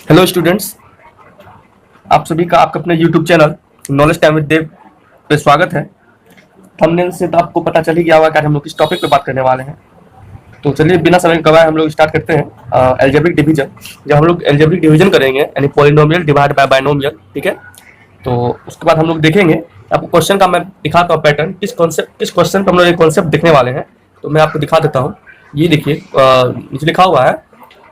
Hello students, आप सभी का आपके अपने YouTube channel knowledge time with Dev पे स्वागत है। थंबनेल से तो आपको पता चल ही गया होगा कि आज हम लोग किस टॉपिक पे बात करने वाले हैं। तो चलिए बिना समय गवाए हम लोग स्टार्ट करते हैं एल्जेब्रिक डिवीजन। जब हम लोग एल्जेब्रिक डिवीजन करेंगे यानी पॉलिनोमियल डिवाइड बाय बाइनोमियल, ठीक है। तो उसके बाद हम लोग देखेंगे, आपको क्वेश्चन का मैं दिखाता हूँ पैटर्न, किस क्वेश्चन पर हम लोग ये कॉन्सेप्ट देखने वाले हैं। तो मैं आपको दिखा देता हूँ। ये देखिए नीचे लिखा हुआ है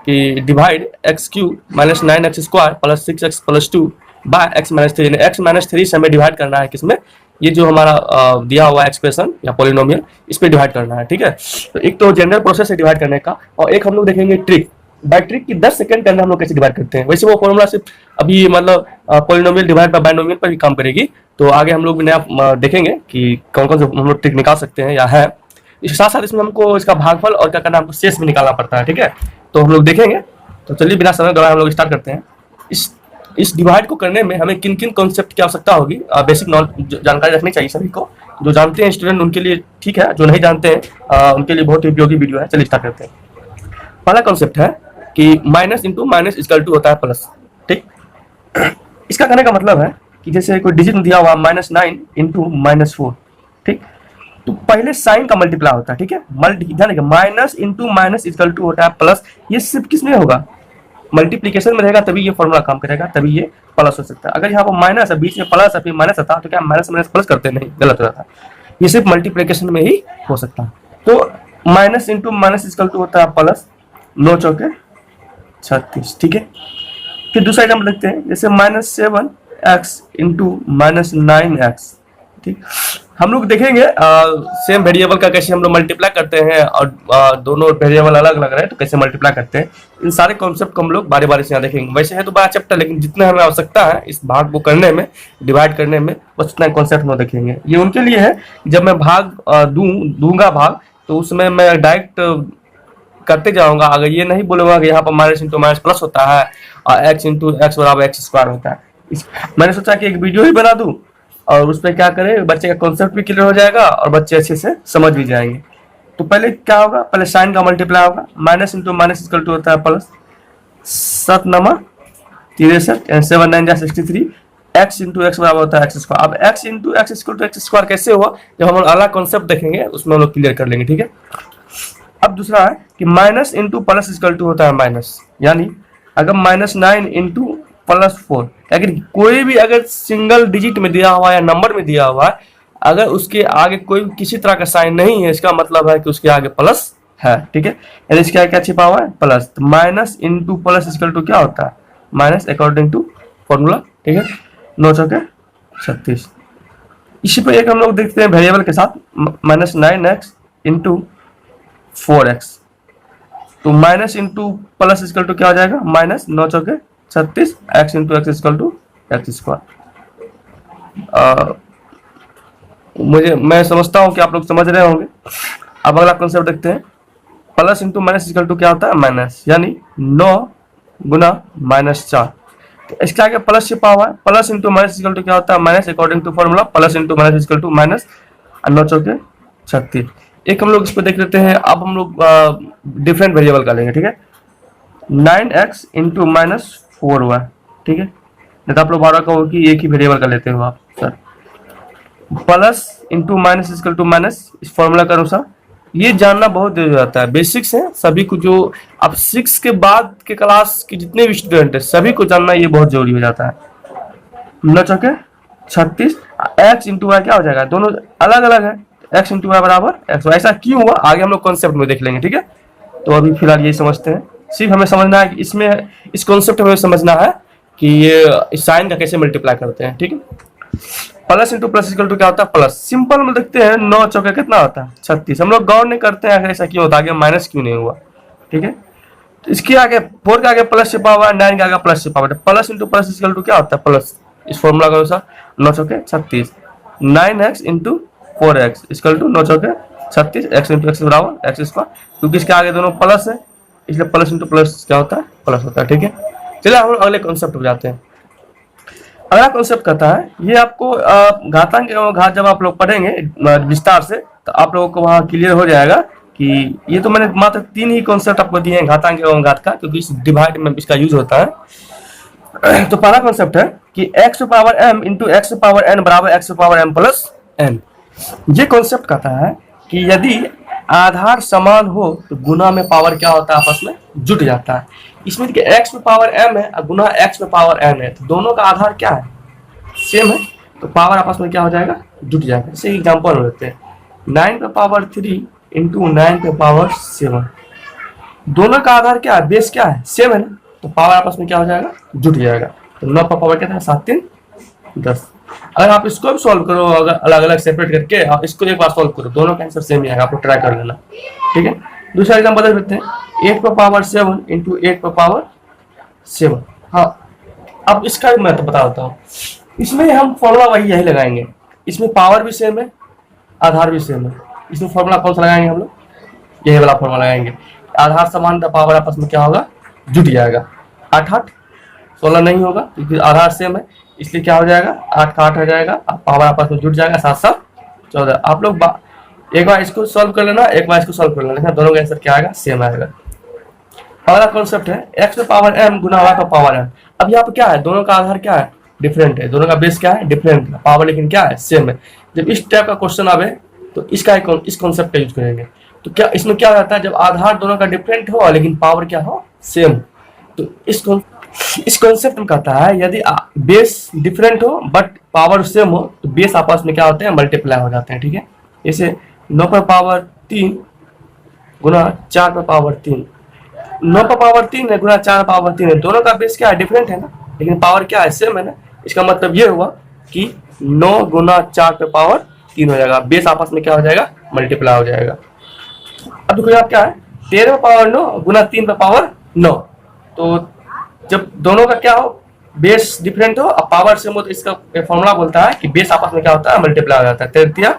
कि divide x cube minus 9x² plus 6x plus 2 by x-3। x-3 से हमें डिवाइड करना है किसमें, ये जो हमारा दिया हुआ एक्सप्रेशन या पॉलिनोमियल, इस पे डिवाइड करना है, ठीक है। तो एक तो जनरल प्रोसेस है डिवाइड करने का, और एक हम लोग देखेंगे ट्रिक। बाय ट्रिक की 10 सेकंड के अंदर हम लोग कैसे डिवाइड करते हैं। वैसे वो फॉर्मूला सिर्फ अभी मतलब पॉलिनोमियल डिवाइड बाय बाइनोमियल पर ही काम करेगी। तो आगे हम लोग नया देखेंगे कि कौन कौन से हम लोग ट्रिक निकाल सकते हैं या है। इसके साथ साथ इसमें हमको इसका भागफल और क्या करना है, हमको शेष भी निकालना पड़ता है, ठीक है। तो हम लोग देखेंगे। तो चलिए बिना समय गवाए हम लोग स्टार्ट करते हैं। इस डिवाइड को करने में हमें किन किन कॉन्सेप्ट की आवश्यकता होगी, बेसिक नॉलेज जानकारी रखनी चाहिए सभी को। जो जानते हैं स्टूडेंट उनके लिए ठीक है, जो नहीं जानते हैं उनके लिए बहुत ही उपयोगी वीडियो है। चलिए स्टार्ट करते हैं। पहला कॉन्सेप्ट है कि minus into minus equal to होता है प्लस, ठीक। इसका कहने का मतलब है कि जैसे कोई डिजिट दिया हुआ -9 इंटू -4, ठीक। तो पहले साइन का मल्टीप्लाई होता है, ठीक है। ध्यान रखिए, minus into minus equal to होता है प्लस। ये सिर्फ किस में होगा, मल्टीप्लीकेशन में रहेगा, तभी ये फॉर्मूला काम करेगा, तभी ये प्लस हो सकता है। अगर यहाँ पर माइनस है, बीच में प्लस है, फिर माइनस आता तो क्या माइनस माइनस प्लस करते नहीं, गलत हो जाता है। ये सिर्फ मल्टीप्लीकेशन में ही हो सकता है। तो minus into minus equal to होता है प्लस, 9 चौके 36, ठीक है। फिर दूसरा आइटम लिखते हैं, जैसे -7x इंटू -9x, ठीक। हम लोग देखेंगे सेम वेरिएबल का कैसे हम लोग मल्टीप्लाई करते हैं, और दोनों वेरिएबल अलग अलग रहे तो कैसे मल्टीप्लाई करते हैं। इन सारे कॉन्सेप्ट को हम लोग बारी बारी से यहाँ देखेंगे। वैसे है तो बड़ा चैप्टर, लेकिन जितना हमें आवश्यकता है इस भाग को करने में, डिवाइड करने में, बस उतना कॉन्सेप्ट हम लोग देखेंगे। ये उनके लिए है जब मैं भाग दूंगा भाग, तो उसमें मैं डायरेक्ट करते जाऊंगा। अगर ये नहीं बोलूंगा कि यहाँ पर माइनस इंटू माइनस प्लस होता है और एक्स इंटू एक्स बराबर x² होता है। मैंने सोचा कि एक वीडियो ही बना दूं और उस पर क्या करें, बच्चे का कॉन्सेप्ट भी क्लियर हो जाएगा और बच्चे अच्छे से समझ भी जाएंगे। तो पहले क्या होगा, पहले साइन का मल्टीप्लाई होगा। Minus into minus equal to होता है प्लस, 7 नमा 63 7 9 63, एक्स इंटू एक्स बराबर होता है x²। अब x into x equal to x² कैसे हुआ, जब हम लोग अलग कॉन्सेप्ट देखेंगे उसमें हम लोग क्लियर कर लेंगे, ठीक है। अब दूसरा है कि minus into plus equal to होता है माइनस, यानी अगर -9 इंटू +4, अगर कोई भी अगर सिंगल डिजिट में दिया हुआ है या नंबर में दिया हुआ है, अगर उसके आगे कोई किसी तरह का साइन नहीं है, इसका मतलब है कि उसके आगे प्लस है, ठीक है। यानी इसके आगे क्या छिपा हुआ है, प्लस। तो minus into plus equal to क्या होता है, माइनस, अकॉर्डिंग टू फॉर्मूला, ठीक है। 9 चौके 36। इसी पर एक हम लोग देखते हैं वेरिएबल के साथ, -9x इंटू 4x। तो minus into plus equal to क्या हो जाएगा, -9 चौके 36, x into x equal to x²। मैं समझता हूं कि आप लोग समझ रहे होंगे। अब अगला कॉन्सेप्ट देखते हैं, plus into minus equal to क्या होता है, माइनस, यानी 9 गुना -4। तो इसके आगे प्लस छिपा हुआ है, plus into minus equal to क्या होता है, minus, according to formula, plus into minus equal to minus, 9 चौके 36। एक हम लोग इस पर देख लेते हैं। अब हम लोग डिफरेंट वेरिएबल का लेंगे, ठीक है। 9x इंटू -4 हुआ, ठीक है। नहीं तो आप लोग बार कहो कि एक ही वेरिएबल का लेते हो आप sir. Plus into minus equal to minus, इस फॉर्मूला के अनुसार ये जानना बहुत जरूरी होता है। बेसिक्स है सभी को, जो अब 6 के बाद के क्लास के जितने भी स्टूडेंट है सभी को जानना ये बहुत जरूरी हो जाता है। 9 चौके 36, एक्स इंटू वाई क्या हो जाएगा, दोनों अलग अलग है, एक्स इंटू वाई बराबर एक्स। ऐसा क्यों हुआ आगे हम लोग कॉन्सेप्ट में देख लेंगे, ठीक है। तो अभी फिलहाल यही समझते हैं। सिर्फ हमें समझना है कि इसमें इस कॉन्सेप्ट में समझना है कि ये साइन का कैसे मल्टीप्लाई करते हैं, ठीक है। Plus into plus equal to क्या होता है, प्लस। सिंपल में देखते हैं, 9 चौके कितना होता है, 36। हम लोग गौर नहीं करते हैं ऐसा क्यों होता है, आगे माइनस क्यों नहीं हुआ, ठीक है। तो इसके आगे 4 के आगे प्लस छिपा हुआ है, 9 के आगे प्लस छिपा हुआ है। Plus into plus equal to क्या होता है, प्लस। इस फॉर्मूला के अनुसार 9 चौके 36, 9x into 4x equal to 9 चौके 36, एक्स इंटू एक्स बराबर x²। क्योंकि इसके आगे दोनों प्लस है, इसलिए प्लस इंटू प्लस क्या होता है, प्लस होता है, ठीक है। चलिए हम अगले कॉन्सेप्ट पे जाते हैं। अगला कॉन्सेप्ट कहता है, ये आपको घातांक एवं घात जब आप लोग पढ़ेंगे विस्तार से, तो आप लोगों को वहाँ क्लियर हो जाएगा कि ये तो मैंने मात्र 3 ही कॉन्सेप्ट आपको दिए हैं घातांक एवं घात का, क्योंकि इस डिवाइड में इसका यूज होता है। तो पहला कॉन्सेप्ट है कि x to power m into x to power n बराबर x to power m plus n। ये कॉन्सेप्ट कहता है कि यदि आधार समान हो तो गुना में पावर क्या होता है, आपस में जुट जाता है। इसमें देखिए x टू पावर m है और गुना x टू पावर n है, तो दोनों का आधार क्या है, सेम है, तो पावर आपस में क्या हो जाएगा, जुट जाएगा। जैसे एग्जाम्पल लेते हैं 9 पे पावर 3 इंटू 9 पे पावर 7, दोनों का आधार क्या है, बेस क्या है, सेम है ना, तो पावर आपस में क्या हो जाएगा, जुट जाएगा। तो 9 पर पावर क्या था, 7 3 10। अगर आप इसको भी सॉल्व करो, अगर अलग अलग सेपरेट करके आप इसको एक बार सॉल्व करो, दोनों का आंसर सेम ही आएगा, आपको ट्राई कर लेना, ठीक है। दूसरा एग्जाम्पल बदल लेते हैं 8 पर पावर 7 इंटू 8 पर पावर 7। हाँ, अब इसका भी मैं तो बता देता हूँ। इसमें हम फॉर्मूला वही यही लगाएंगे, इसमें पावर भी सेम है, आधार भी सेम है। इसमें फॉर्मूला कौन सा लगाएंगे हम लोग, यही वाला फॉर्मूला लगाएंगे। आधार समान था, पावर आपस में क्या होगा, जुट जाएगा। 8 8 16 नहीं होगा क्योंकि आधार सेम है, इसलिए क्या हो जाएगा, 8 का 8 हो जाएगा, पावर आपस में जुट जाएगा, 7 7 14। आप लोग एक बार इसको सॉल्व कर लेना, एक बार इसको सॉल्व कर लेना, दोनों का आंसर क्या आएगा, सेम आएगा। अगला कॉन्सेप्ट है x पे पावर m गुना y पे पावर m। अब यहाँ पे क्या है, दोनों का आधार क्या है, डिफरेंट है, दोनों का बेस क्या है, डिफरेंट है, पावर लेकिन क्या है, सेम है। जब इस टाइप का क्वेश्चन आवे तो इस कॉन्सेप्ट का यूज करेंगे। तो क्या इसमें क्या रहता है, जब आधार दोनों का डिफरेंट हो लेकिन पावर क्या हो, सेम, तो इस कॉन्सेप्ट में कहता है यदि बेस डिफरेंट हो बट पावर सेम हो तो बेस आपस में क्या होते हैं, मल्टीप्लाई हो जाते हैं, ठीक है। जैसे 9 पर पावर 3 गुना 4 पर पावर 3, 9 पर पावर 3 है गुना 4 पावर 3 है, दोनों का बेस क्या है, डिफरेंट है ना, लेकिन पावर क्या है, सेम है ना। इसका मतलब ये हुआ कि 9 गुना 4 पे पावर 3 हो जाएगा, बेस आपस में क्या हो जाएगा, मल्टीप्लाई हो जाएगा। अब देखो यहाँ क्या है, 13 पे पावर 9 गुना 3 पे पावर 9, तो जब दोनों का क्या हो, बेस डिफरेंट हो और पावर सेम हो तो इसका फॉर्मूला बोलता है कि बेस आपस में क्या होता है, मल्टीप्लाई हो जाता है। 33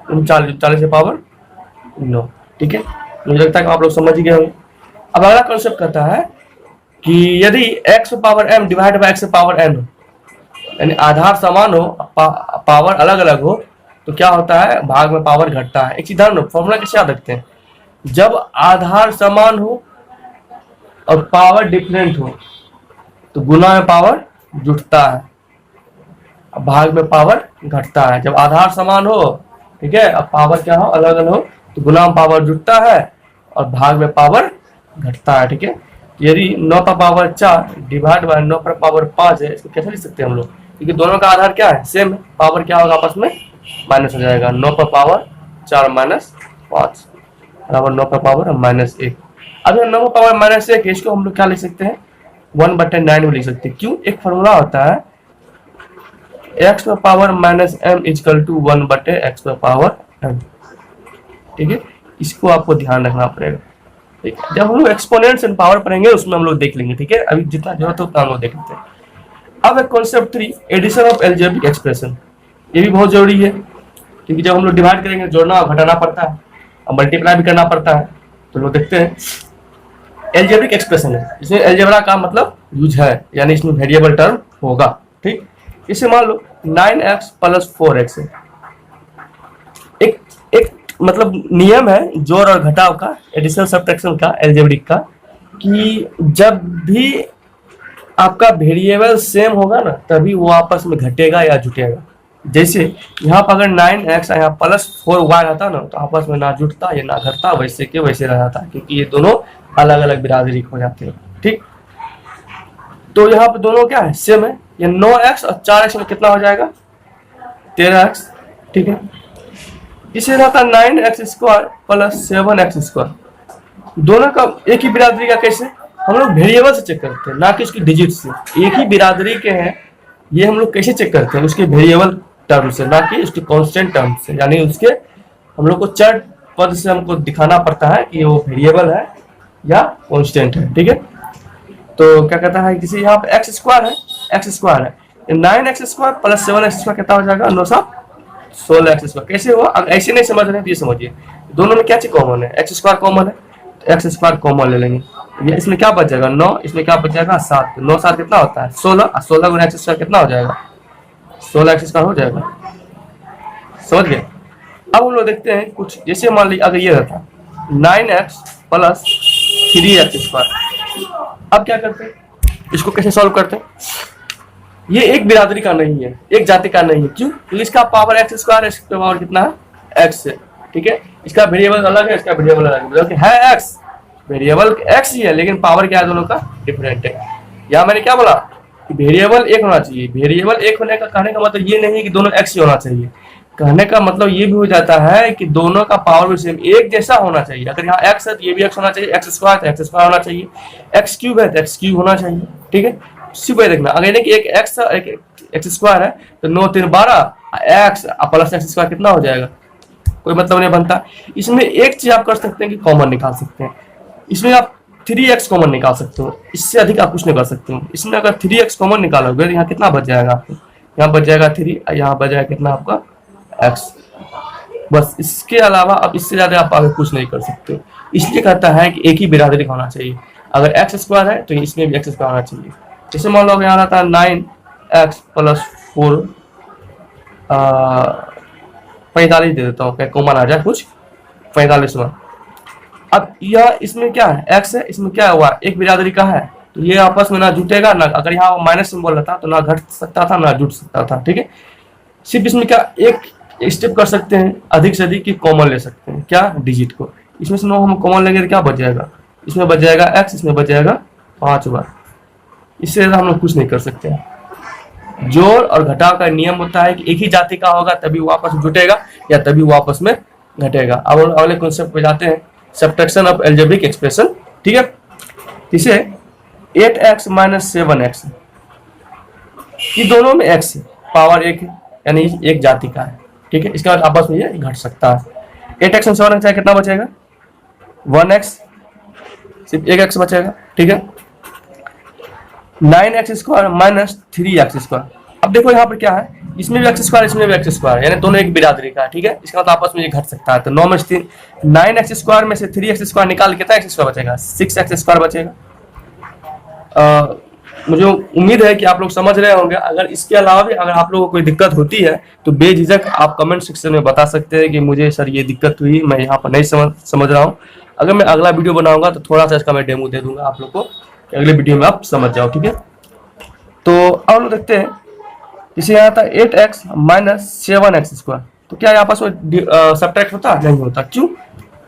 39 40 से पावर 9, ठीक है। मुझे लगता है कि आप लोग समझ ही गए होंगे। अब अगला कॉन्सेप्ट कहता है कि यदि x power m divide by x power n हो, यानी आधार समान हो, पावर अलग अलग हो, तो क्या होता है, भाग में पावर घटता है। एक चीज ध्यान रखो, फॉर्मूला कैसे याद रखते हैं, जब आधार समान हो और पावर डिफरेंट हो तो गुना में पावर जुटता है, भाग में पावर घटता है। जब आधार समान हो, ठीक है, अब पावर क्या हो, अलग अलग हो, तो गुना में पावर जुटता है और भाग में पावर घटता है, ठीक है। यदि 9 पर पावर 4 डिवाइड बाय 9 पर पावर 5 है, इसको कैसे लिख सकते हैं हम लोग, क्योंकि दोनों का आधार क्या है, सेम है, पावर क्या होगा, आपस में माइनस हो जाएगा। 9 पर पावर 4 माइनस 5 बराबर 9 पर पावर माइनस 1। अब 9 पर पावर माइनस 1 इसको हम लोग क्या लिख सकते हैं, 1/9 में लिख सकते हैं। क्यों, एक फॉर्मूला होता है x पर power minus m equal to 1/x पर पावर m, ठीक है। इसको आपको ध्यान रखना पड़ेगा, ठीक है। जब हम लोग एक्सपोनेंट्स एंड पावर पढ़ेंगे उसमें हम लोग देख लेंगे, ठीक है। अभी जितना जरूरत हो उतना हम लोग देख लेते हैं। अब एक concept 3 addition of algebraic expression, ये भी बहुत जरूरी है क्योंकि जब हम लोग डिवाइड करेंगे जोड़ना घटाना पड़ता है और मल्टीप्लाई भी करना पड़ता है। तो लोग देखते हैं एल्जेब्रिक एक्सप्रेशन है, इसमें एल्जेब्रा का मतलब यूज है, यानी इसमें वेरिएबल टर्म होगा, ठीक। इसे मान लो 9x प्लस 4x है, एक मतलब नियम है जोड़ और घटाव का, एडिशन सब्ट्रैक्शन का, एल्जेब्रिक का, कि जब भी आपका वेरिएबल सेम होगा ना तभी वो आपस में घटेगा या जुटेगा। जैसे यहाँ पर अगर 9x यहाँ प्लस 4y रहता ना तो आपस में ना जुटता या ना घटता, वैसे के वैसे रहता, क्योंकि ये दोनों अलग अलग बिरादरी हो जाते हैं, ठीक। तो यहाँ पे दोनों क्या है, सेम है। ये 9x और 4x में कितना हो जाएगा, 13x, ठीक है। इसे रहता 9x square plus 7x square, दोनों का एक ही बिरादरी का। कैसे, हम लोग वेरिएबल से चेक करते हैं, ना कि उसकी डिजिट से। एक ही बिरादरी के हैं, ये हम लोग कैसे चेक करते हैं, उसके वेरिएबल टर्म से, ना कि उसके कांस्टेंट टर्म से, यानी उसके हम लोग को चर पद से हमको दिखाना पड़ता है कि वो वेरिएबल है या कांस्टेंट है, ठीक है। तो क्या कहता है, किसी यहाँ पे एक्स स्क्वायर है, 9x square plus 7x square कितना हो जाएगा, 9 7 16x स्क्वायर। कैसे हुआ, अगर ऐसे नहीं समझ रहे हैं तो ये समझिए, दोनों में क्या चीज कॉमन है, एक्स स्क्वायर कॉमन है, तो एक्स स्क्वायर कॉमन ले लेंगे। ये इसमें क्या बच जाएगा, 9, इसमें क्या बच जाएगा, 7, 9 7 कितना होता है 16, और 16 गुना एक्स स्क्वायर कितना हो जाएगा, 16x स्क्वायर हो जाएगा, समझ गए। अब हम लोग देखते हैं कुछ, जैसे मान लीजिए अगर ये रहता 9x प्लस 3x स्क्वायर, अब क्या करते हैं, इसको कैसे सॉल्व करते हैं, ये एक बिरादरी का नहीं है, एक जाति का नहीं है। क्यों? क्योंकि इसका पावर एक्स स्क्वायर है, इसका पावर कितना है एक्स है, ठीक है। इसका वेरिएबल अलग है, इसका वेरिएबल अलग है, मतलब है एक्स, वेरिएबल एक्स ही है, लेकिन पावर क्या है दोनों का डिफरेंट है। यहाँ मैंने क्या बोला कि वेरिएबल एक होना चाहिए। वेरिएबल एक होने का कहने का मतलब ये नहीं है कि दोनों एक्स ही होना चाहिए, कहने का मतलब ये भी हो जाता है कि दोनों का पावर भी सेम एक जैसा होना चाहिए। अगर यहाँ एक्स है तो ये भी एक्स होना चाहिए, एक्स स्क्वायर तो एक्स स्क्वायर होना चाहिए, एक्स क्यूब है तो एक्स क्यूब होना चाहिए, ठीक है। सिर्फ देखना, अगर नहीं कि एक एक्स एक एक्स स्क्वायर है तो 9 3 12 एक्स प्लस एक्स स्क्वायर कितना हो जाएगा, कोई मतलब नहीं बनता। इसमें एक चीज आप कर सकते हैं कि कॉमन निकाल सकते हैं, इसमें आप 3x कॉमन निकाल सकते हो, इससे अधिक आप कुछ नहीं कर सकते हो। इसमें अगर 3x कॉमन निकालोगे तो यहाँ कितना बच जाएगा आपको, यहाँ बच जाएगा 3, यहाँ बच जाएगा कितना आपका x, बस। इसके अलावा आप इससे ज्यादा आप आगे कुछ नहीं कर सकते। इसलिए कहता है कि एक ही बिरादरी का होना चाहिए। अगर एक्स स्क्वायर है तो इसमें भी एक्स स्क्वायर होना चाहिए। जैसे मान लो यहाँ आता है 9x प्लस 4 45 दे देता हूँ, क्या कॉमन आ जाए कुछ 45 में। अब यह इसमें क्या है एक्स है, इसमें क्या हुआ एक बिरादरी का है, तो ये आपस में ना जुटेगा ना, अगर यहाँ माइनस सिंबल रहता तो ना घट सकता था ना जुट सकता था, ठीक है। सिर्फ इसमें क्या एक स्टेप कर सकते हैं, अधिक से अधिक की कॉमन ले सकते हैं, क्या डिजिट को। इसमें से 9 हम कॉमन लेंगे तो क्या बच जाएगा, इसमें बच जाएगा एक्स, इसमें बच जाएगा 5 बार। इससे हम लोग कुछ नहीं कर सकते हैं। जोड़ और घटाव का नियम होता है कि एक ही जाति का होगा तभी वो आपस में जुटेगा या तभी वो आपस में घटेगा। अब अगले कॉन्सेप्ट पे जाते हैं, सब्ट्रैक्शन ऑफ एल्जेब्रिक एक्सप्रेशन, ठीक है। इसे 8x माइनस 7x, ये दोनों में x है, पावर एक है, यानी एक जाति का है, ठीक है। इसके बाद आपस में ये घट सकता है। 8x में 7x है, कितना बचेगा 1x, सिर्फ एक x बचेगा, ठीक है। 9x square minus 3x square. अब देखो यहाँ पर क्या है, इसमें भी एक्स स्क्वायर इसमें भी एक्स स्क्वायर, यानी दोनों एक बिरादरी का है, ठीक है। इसका मतलब आपस में ये घट सकता है। तो 9 में से 9x स्क्वायर में से 3x स्क्वायर निकाल कितना एक्स स्क्वायर बचेगा, 6x स्क्वायर बचेगा। मुझे उम्मीद है कि आप लोग समझ रहे होंगे। अगर इसके अलावा भी अगर आप लोगों को कोई दिक्कत होती है तो बेझिझक आप कमेंट सेक्शन में बता सकते हैं कि मुझे सर ये दिक्कत हुई, मैं यहाँ पर नहीं समझ रहा हूँ। अगर मैं अगला वीडियो बनाऊंगा तो थोड़ा सा इसका मैं डेमो दे दूंगा आप लोग को, अगले वीडियो में आप समझ जाओ, ठीक है। तो अब लोग देखते हैं, इसे यहाँ था 8x माइनस 7x स्क्वायर, तो क्या आपस में सब्ट्रैक्ट होता नहीं होता, क्यों?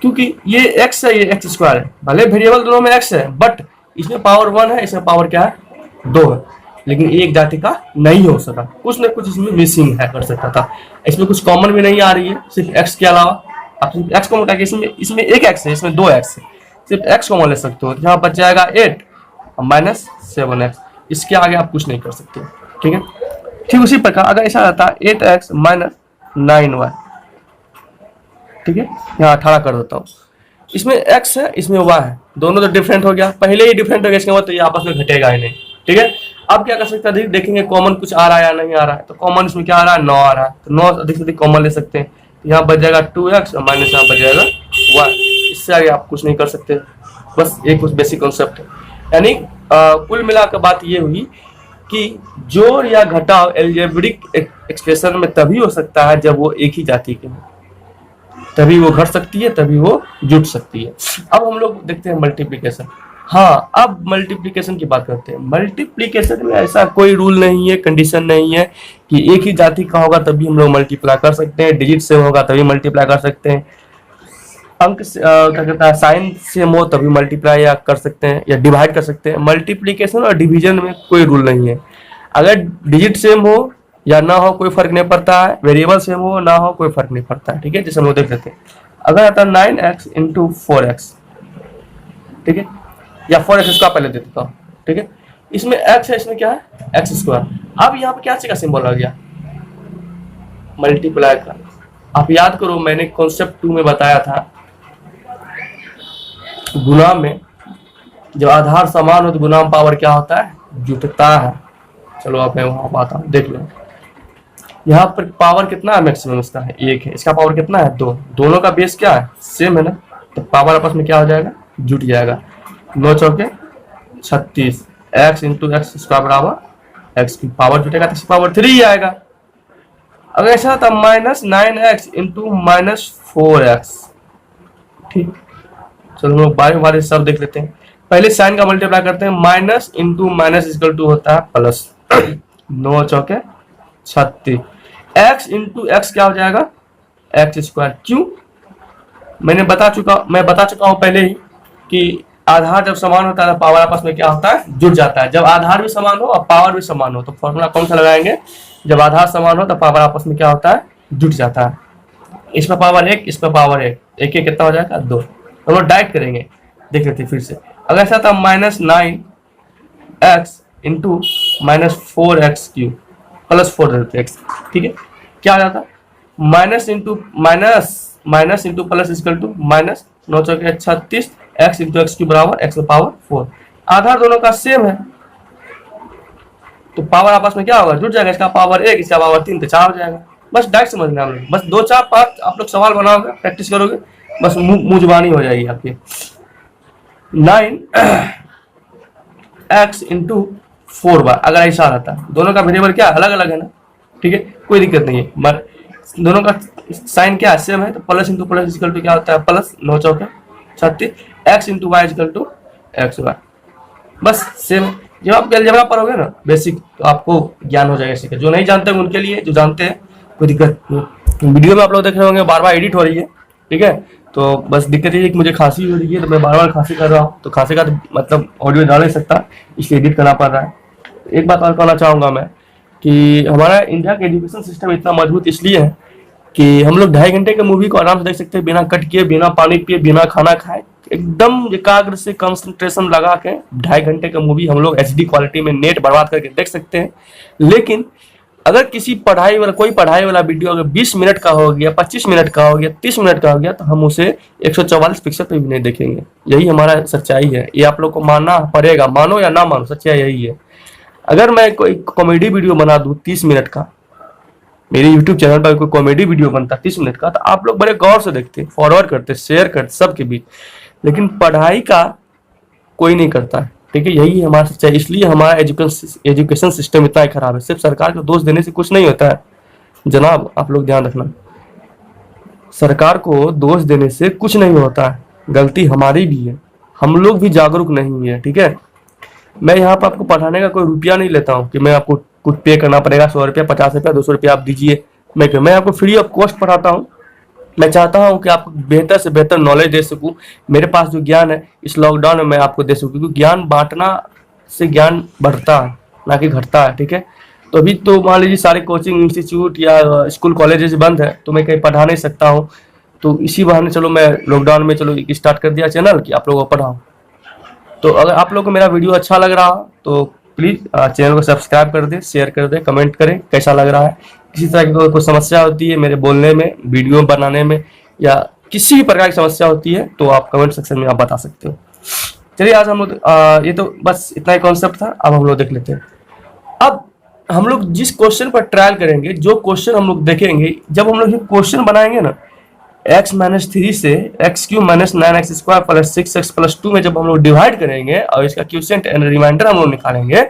क्योंकि ये x है ये x स्क्वायर है, भले वेरिएबल दोनों में x है, बट इसमें पावर 1 है, इसमें पावर क्या है 2 है, लेकिन एक जाति का नहीं हो सका, कुछ न कुछ इसमें मिसिंग है कर सकता था। इसमें कुछ कॉमन भी नहीं आ रही है, सिर्फ x के अलावा आप सिर्फ x कॉमन करके, इसमें एक x है, इसमें 2x है, सिर्फ x कॉमन ले सकते हो, यहाँ बच जाएगा 8 माइनस 7x। इसके आगे आप कुछ नहीं कर सकते, ठीक है। ठीक उसी प्रकार अगर ऐसा रहता 8x माइनस 9y, ठीक है, यहाँ 18 कर देता हूँ। इसमें x है इसमें y है, दोनों तो डिफरेंट हो गया, पहले ही डिफरेंट हो गया, इसके बाद तो ये आपस में घटेगा ही नहीं, ठीक है। अब क्या कर सकते हैं, देखेंगे कॉमन कुछ आ रहा है या नहीं आ रहा है। तो कॉमन इसमें क्या आ रहा है 9 आ रहा है, तो 9 अधिक से अधिक कॉमन ले सकते हैं। यहाँ बच जाएगा 2x और माइनस यहाँ बच जाएगा y। इससे आगे आप कुछ नहीं कर सकते, बस एक कुछ बेसिक कॉन्सेप्ट है। यानी कुल मिलाकर बात ये हुई कि जोड़ या घटाव एल्जेब्रिक एक्सप्रेशन में तभी हो सकता है जब वो एक ही जाति के हो, तभी वो घट सकती है, तभी वो जुट सकती है। अब हम लोग देखते हैं मल्टीप्लिकेशन। हाँ, अब मल्टीप्लिकेशन की बात करते हैं। मल्टीप्लिकेशन में ऐसा कोई रूल नहीं है, कंडीशन नहीं है कि एक ही जाति का होगा तभी हम लोग मल्टीप्लाई कर सकते हैं, डिजिट से होगा तभी मल्टीप्लाई कर सकते हैं, अंक क्या कहता है साइन सेम हो तभी मल्टीप्लाई या कर सकते हैं या डिवाइड कर सकते हैं। मल्टीप्लिकेशन और डिवीजन में कोई रूल नहीं है। अगर डिजिट सेम हो या ना हो कोई फर्क नहीं पड़ता है, वेरिएबल सेम हो ना हो कोई फर्क नहीं पड़ता है, ठीक है। जैसे हम लोग देख लेते हैं, अगर आता है 9x इंटू 4x, ठीक है, या 4x स्क्वायर पहले दे देता हूँ, ठीक है। इसमें x है, इसमें क्या है x स्क्वायर। अब यहाँ पे क्या चीज का सिंबल आ गया, मल्टीप्लाई का। आप याद करो मैंने कॉन्सेप्ट 2 में बताया था, गुना में जब आधार समान हो तो गुना में पावर क्या होता है, जुटता है। चलो अब मैं वहां आता हूँ, देख लो यहाँ पर पावर कितना है, मैक्सिमम इसका है 1 है, इसका पावर कितना है 2, दोनों का बेस क्या है सेम है ना, तो पावर आपस में क्या हो जाएगा जुट जाएगा। 9 चौके 36, x इंटू एक्स स्क्वायर बराबर x की पावर जुटेगा तो पावर 3 ही आएगा। अगर ऐसा था minus 9x into minus 4x, ठीक। चलो हम लोग बारी बारी सब देख लेते हैं। पहले साइन का मल्टीप्लाई करते हैं, minus into minus equal to होता है प्लस, 9 चौके 36। x इंटू एक्स क्या हो जाएगा, एक्स स्क्वायर। क्यों, मैं बता चुका हूं पहले ही कि आधार जब समान होता है तो पावर आपस में क्या होता है, जुड़ जाता है। जब आधार भी समान हो और पावर भी समान हो तो फॉर्मूला कौन सा लगाएंगे, जब आधार समान हो तो पावर आपस में क्या होता है, जुड़ जाता है। इस पर पावर 1, इस पर पावर 1, एक एक कितना हो जाएगा 2। हम लोग डायरेक्ट करेंगे, देख लेते फिर से। अगर ऐसा था -9x into -4x³ plus 4x, ठीक है, क्या आ जाता, minus into plus equal to minus 9 चौके 36, x इंटू एक्स क्यू बराबर x पावर 4। आधार दोनों का सेम है तो पावर आपस में क्या होगा, जुड़ जाएगा। इसका पावर 1, इसका पावर 3 तो 4 हो जाएगा। बस डायरेक्ट समझना हम लोग, बस 2 4 5 आप लोग सवाल बनाओगे, प्रैक्टिस करोगे, बस मुंह जुबानी हो जाएगी आपकी। 9x इंटू 4 बार अगर ऐसा रहता, दोनों का वेरिएबल क्या अलग अलग है ना, ठीक है, कोई दिक्कत नहीं है, मगर दोनों का साइन क्या सेम है तो plus into plus equal to क्या होता है, प्लस 9 चौके 36, x into y equal to x y. बस सेम। जब आप अलजेब्रा पढ़ोगे ना बेसिक तो आपको ज्ञान हो जाएगा इसका। जो नहीं जानते हैं उनके लिए, जो जानते हैं कोई दिक्कत नहीं। वीडियो में आप लोग देख रहे होंगे बार बार एडिट हो रही है, ठीक है, तो बस दिक्कत ये है कि मुझे खांसी हो रही है तो मैं बार बार खांसी कर रहा हूँ, तो खांसी का तो मतलब ऑडियो डाल नहीं सकता, इसलिए एडिट करना पड़ रहा है। एक बात और कहना चाहूँगा मैं कि हमारा इंडिया का एजुकेशन सिस्टम इतना मजबूत इसलिए है कि हम लोग 2.5 घंटे के मूवी को आराम से देख सकते हैं, बिना कट किए, बिना पानी पिए, बिना खाना खाए, एकदम एकाग्र से कंसंट्रेशन लगा के 2.5 घंटे का मूवी हम लोग HD क्वालिटी में नेट बर्बाद करके देख सकते हैं। लेकिन अगर किसी कोई पढ़ाई वाला वीडियो अगर 20 मिनट का हो गया, 25 मिनट का हो गया, 30 मिनट का हो गया तो हम उसे 144 पिक्सल पे भी नहीं देखेंगे। यही हमारा सच्चाई है, ये आप लोग को मानना पड़ेगा, मानो या ना मानो, सच्चाई यही है। अगर मैं कोई कॉमेडी वीडियो बना दूं 30 मिनट का, मेरे YouTube चैनल पर कोई कॉमेडी वीडियो बनता 30 मिनट का, तो आप लोग बड़े गौर से देखते, फॉरवर्ड करते, शेयर करते सबके बीच, लेकिन पढ़ाई का कोई नहीं करता, ठीक है, यही हमारा सच्चाई। इसलिए हमारा एजुकेशन सिस्टम इतना खराब है। सिर्फ सरकार को दोष देने से कुछ नहीं होता है जनाब, आप लोग ध्यान रखना, सरकार को दोष देने से कुछ नहीं होता है, गलती हमारी भी है, हम लोग भी जागरूक नहीं है, ठीक है। मैं यहाँ पर आपको पढ़ाने का कोई रुपया नहीं लेता हूँ कि मैं आपको कुछ पे करना पड़ेगा, 100 रुपया, 50 रुपया, 200 रुपया आप दीजिए, मैं आपको फ्री ऑफ कॉस्ट पढ़ाता हूँ। मैं चाहता हूँ कि आपको बेहतर से बेहतर नॉलेज दे सकूँ, मेरे पास जो ज्ञान है इस लॉकडाउन में मैं आपको दे सकूँ, क्योंकि ज्ञान बांटना से ज्ञान बढ़ता है ना कि घटता है, ठीक है। तो अभी तो मान लीजिए सारे कोचिंग इंस्टीट्यूट या स्कूल कॉलेजेस बंद है तो मैं कहीं पढ़ा नहीं सकता हूँ, तो इसी बहाने चलो मैं लॉकडाउन में चलो स्टार्ट कर दिया चैनल कि आप लोगों को पढ़ाऊँ। तो अगर आप लोगों को मेरा वीडियो अच्छा लग रहा हो तो प्लीज़ चैनल को सब्सक्राइब कर दें, शेयर कर दें, कमेंट करें कैसा लग रहा है। किसी तरह की कोई समस्या होती है मेरे बोलने में, वीडियो बनाने में, या किसी भी प्रकार की समस्या होती है तो आप कमेंट सेक्शन में आप बता सकते हो। चलिए आज हम लोग ये तो बस इतना ही कॉन्सेप्ट था, अब हम लोग देख लेते हैं। अब हम लोग जिस क्वेश्चन पर ट्रायल करेंगे, जो क्वेश्चन हम लोग देखेंगे, जब हम लोग ये क्वेश्चन बनाएंगे ना, x-3 से x³ - 9x² plus 6x plus 2 में जब हम लोग डिवाइड करेंगे और इसका क्वोशिएंट एंड रिमाइंडर हम लोग निकालेंगे,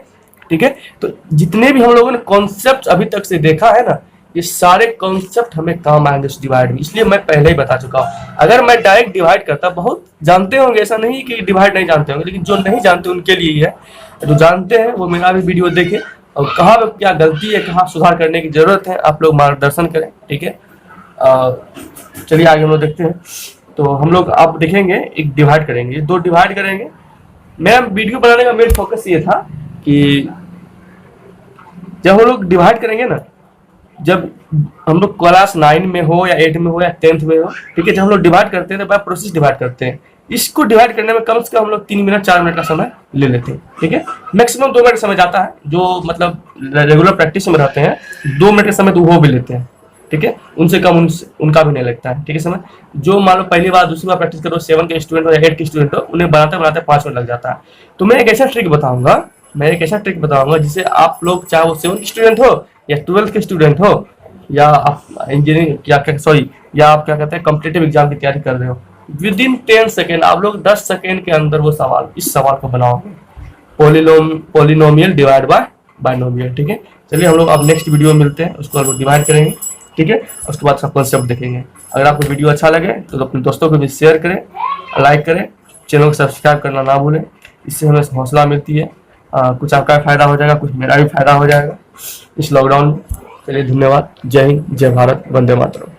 ठीक है, तो जितने भी हम लोगों ने कॉन्सेप्ट अभी तक से देखा है ना, ये सारे कॉन्सेप्ट हमें काम आएंगे उस डिवाइड में। इसलिए मैं पहले ही बता चुका हूँ, अगर मैं डायरेक्ट डिवाइड करता, बहुत जानते होंगे, ऐसा नहीं कि डिवाइड नहीं जानते होंगे, लेकिन जो नहीं जानते उनके लिए ही है, जो जानते हैं वो मेरा भी वीडियो देखें और कहाँ पे क्या गलती है, कहाँ सुधार करने की जरूरत है, आप लोग मार्गदर्शन करें, ठीक है। चलिए आगे हम लोग देखते हैं। तो हम लोग अब देखेंगे एक डिवाइड करेंगे, 2 डिवाइड करेंगे। मेरा वीडियो बनाने का मेन फोकस ये था कि जब हम लोग डिवाइड करेंगे ना, जब हम लोग क्लास 9 में हो या 8 में हो या 10th में हो, ठीक है, जब हम लोग डिवाइड करते हैं तो बाय प्रोसेस डिवाइड करते हैं। इसको डिवाइड करने में कम से कम हम लोग 3 मिनट 4 मिनट का समय ले लेते हैं, ठीक है, मैक्सिमम 2 मिनट समय जाता है, जो मतलब रेगुलर प्रैक्टिस में रहते हैं 2 मिनट का समय तो वो भी लेते हैं, ठीक है, उनसे कम उनका भी नहीं लगता है, ठीक है समय। जो मान लो पहली बार दूसरी बार प्रैक्टिस करो, 7 के स्टूडेंट हो या 8 के स्टूडेंट हो, उन्हें बनाते बनाते 5 मिनट लग जाता है। तो मैं एक ऐसा ट्रिक बताऊंगा जिसे आप लोग, चाहे वो 7 के स्टूडेंट हो या 12 के स्टूडेंट हो, या आप इंजीनियरिंग या आप क्या कहते हैं कॉम्पिटिटिव एग्जाम की तैयारी कर रहे हो, विदिन 10 सेकेंड आप लोग 10 सेकेंड के अंदर वो सवाल, इस सवाल को बनाओगे, पोलिनोमियल डिवाइड बाय बाइनोमियल, ठीक है। चलिए हम लोग अब नेक्स्ट वीडियो में मिलते हैं, उसको हम लोग डिवाइड करेंगे, ठीक है, उसके बाद सब कॉन्सेप्ट देखेंगे। अगर आपको वीडियो अच्छा लगे तो अपने दोस्तों को भी शेयर करें, लाइक करें, चैनल को सब्सक्राइब करना ना भूलें, इससे हमें हौसला मिलती है, कुछ आपका फायदा हो जाएगा, कुछ मेरा भी फायदा हो जाएगा। इस लॉकडाउन के लिए धन्यवाद। जय हिंद, जय भारत, वंदे मातरम।